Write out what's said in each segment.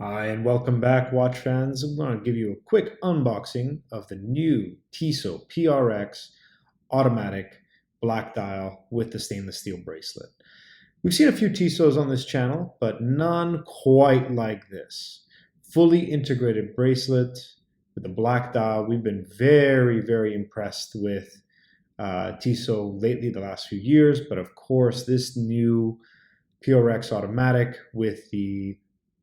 Hi, and welcome back, watch fans. I'm going to give you a quick unboxing of the new Tissot PRX automatic black dial with the stainless steel bracelet. We've seen a few Tissots on this channel, but none quite like this. Fully integrated bracelet with a black dial. We've been very impressed with Tissot lately, the last few years, but of course this new PRX automatic with the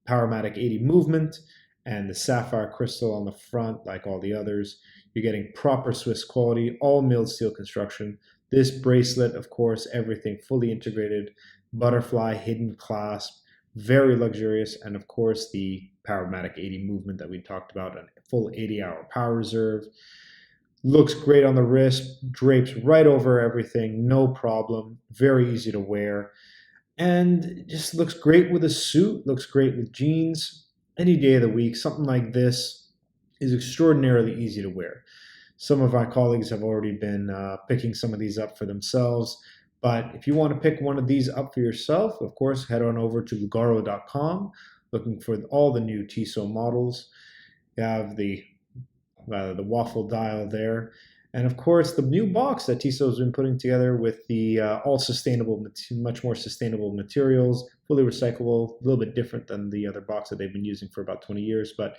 Powermatic 80 movement and the sapphire crystal on the front, like all the others. You're getting proper Swiss quality, all milled steel construction. This bracelet, of course, everything fully integrated, butterfly, hidden clasp, very luxurious, and of course the Powermatic 80 movement that we talked about, a full 80-hour power reserve. Looks great on the wrist, drapes right over everything, no problem, very easy to wear. And it just looks great with a suit, looks great with jeans, any day of the week. Something like this is extraordinarily easy to wear. Some of my colleagues have already been picking some of these up for themselves. But if you want to pick one of these up for yourself, of course, head on over to Lugaro.com, looking for all the new Tissot models. You have the waffle dial there. And of course, the new box that Tissot has been putting together with the all sustainable, much more sustainable materials, fully recyclable, a little bit different than the other box that they've been using for about 20 years. But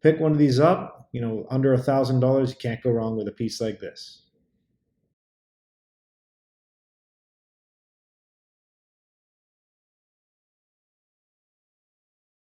pick one of these up, under $1,000, you can't go wrong with a piece like this.